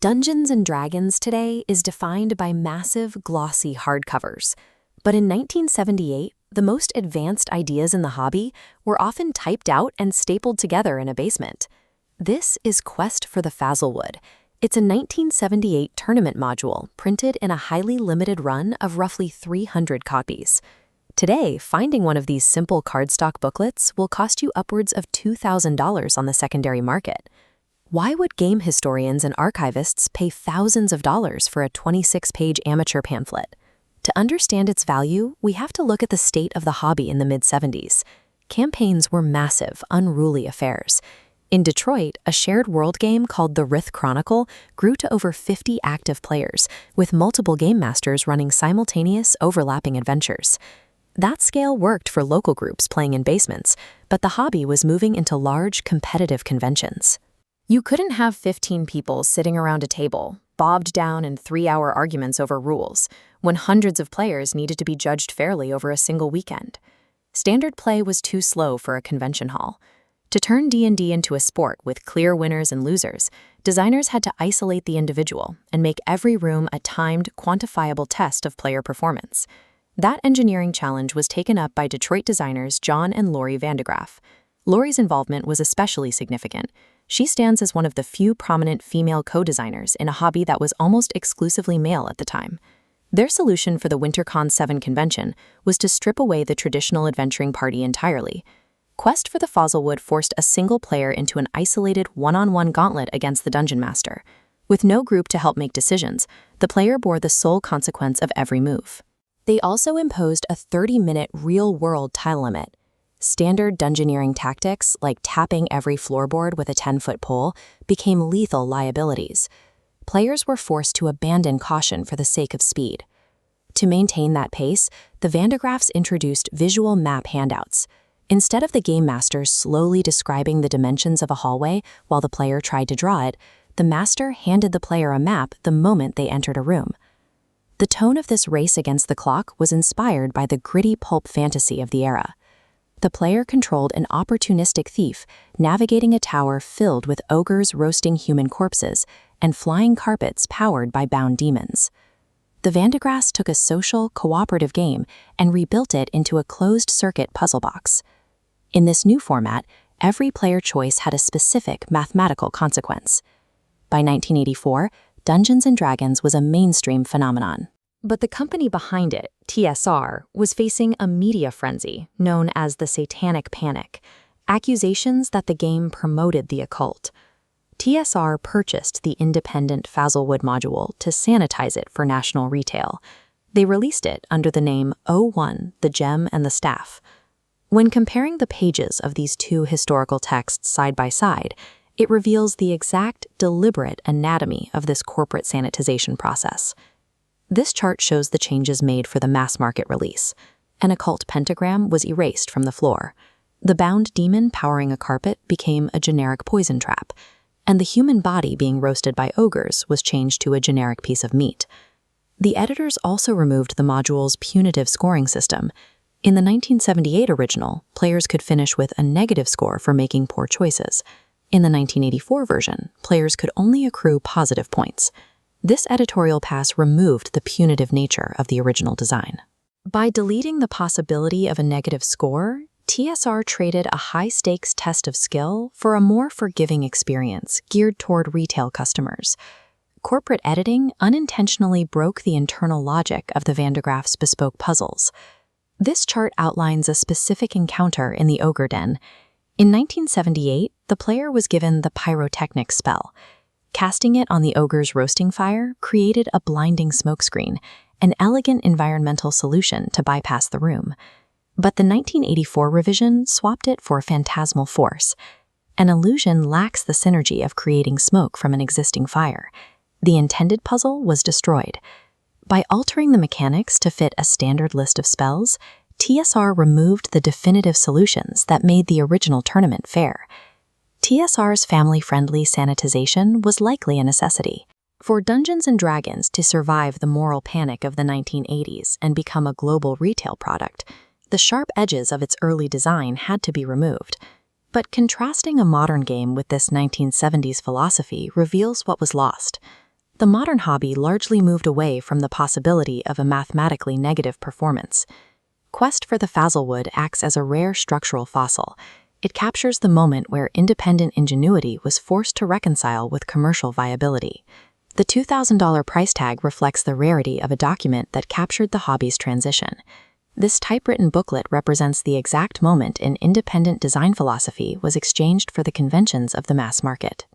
Dungeons and Dragons today is defined by massive, glossy hardcovers. But in 1978, the most advanced ideas in the hobby were often typed out and stapled together in a basement. This is Quest for the Fazzlewood. It's a 1978 tournament module printed in a highly limited run of roughly 300 copies. Today, finding one of these simple cardstock booklets will cost you upwards of $2,000 on the secondary market. Why would game historians and archivists pay thousands of dollars for a 26-page amateur pamphlet? To understand its value, we have to look at the state of the hobby in the mid-70s. Campaigns were massive, unruly affairs. In Detroit, a shared world game called the Rith Chronicle grew to over 50 active players, with multiple game masters running simultaneous, overlapping adventures. That scale worked for local groups playing in basements, but the hobby was moving into large, competitive conventions. You couldn't have 15 people sitting around a table, bogged down in 3-hour arguments over rules, when hundreds of players needed to be judged fairly over a single weekend. Standard play was too slow for a convention hall. To turn D&D into a sport with clear winners and losers, designers had to isolate the individual and make every room a timed, quantifiable test of player performance. That engineering challenge was taken up by Detroit designers John and Laurie Graaf. Laurie's involvement was especially significant. She stands as one of the few prominent female co-designers in a hobby that was almost exclusively male at the time. Their solution for the WinterCon 7 convention was to strip away the traditional adventuring party entirely. Quest for the Fazzlewood forced a single player into an isolated one-on-one gauntlet against the Dungeon Master. With no group to help make decisions, the player bore the sole consequence of every move. They also imposed a 30-minute real-world tile limit. Standard dungeoneering tactics, like tapping every floorboard with a 10-foot pole, became lethal liabilities. Players were forced to abandon caution for the sake of speed. To maintain that pace, the Vandegraafs introduced visual map handouts. Instead of the game master slowly describing the dimensions of a hallway while the player tried to draw it, the master handed the player a map the moment they entered a room. The tone of this race against the clock was inspired by the gritty pulp fantasy of the era. The player controlled an opportunistic thief navigating a tower filled with ogres roasting human corpses and flying carpets powered by bound demons. The Vandegraafs took a social, cooperative game and rebuilt it into a closed-circuit puzzle box. In this new format, every player choice had a specific mathematical consequence. By 1984, Dungeons and Dragons was a mainstream phenomenon. But the company behind it, TSR, was facing a media frenzy known as the Satanic Panic, accusations that the game promoted the occult. TSR purchased the independent Fazzlewood module to sanitize it for national retail. They released it under the name O1, the Gem and the Staff. When comparing the pages of these two historical texts side by side, it reveals the exact, deliberate anatomy of this corporate sanitization process. This chart shows the changes made for the mass-market release. An occult pentagram was erased from the floor. The bound demon powering a carpet became a generic poison trap, and the human body being roasted by ogres was changed to a generic piece of meat. The editors also removed the module's punitive scoring system. In the 1978 original, players could finish with a negative score for making poor choices. In the 1984 version, players could only accrue positive points. This editorial pass removed the punitive nature of the original design. By deleting the possibility of a negative score, TSR traded a high-stakes test of skill for a more forgiving experience geared toward retail customers. Corporate editing unintentionally broke the internal logic of the Vandegraafs' bespoke puzzles. This chart outlines a specific encounter in the Ogre Den. In 1978, the player was given the pyrotechnic spell. Casting it on the ogre's roasting fire created a blinding smokescreen, an elegant environmental solution to bypass the room. But the 1984 revision swapped it for phantasmal force. An illusion lacks the synergy of creating smoke from an existing fire. The intended puzzle was destroyed. By altering the mechanics to fit a standard list of spells, TSR removed the definitive solutions that made the original tournament fair. TSR's family-friendly sanitization was likely a necessity. For Dungeons and Dragons to survive the moral panic of the 1980s and become a global retail product, the sharp edges of its early design had to be removed. But contrasting a modern game with this 1970s philosophy reveals what was lost. the modern hobby largely moved away from the possibility of a mathematically negative performance. Quest for the Fazzlewood acts as a rare structural fossil. It captures the moment where independent ingenuity was forced to reconcile with commercial viability. The $2,000 price tag reflects the rarity of a document that captured the hobby's transition. This typewritten booklet represents the exact moment an independent design philosophy was exchanged for the conventions of the mass market.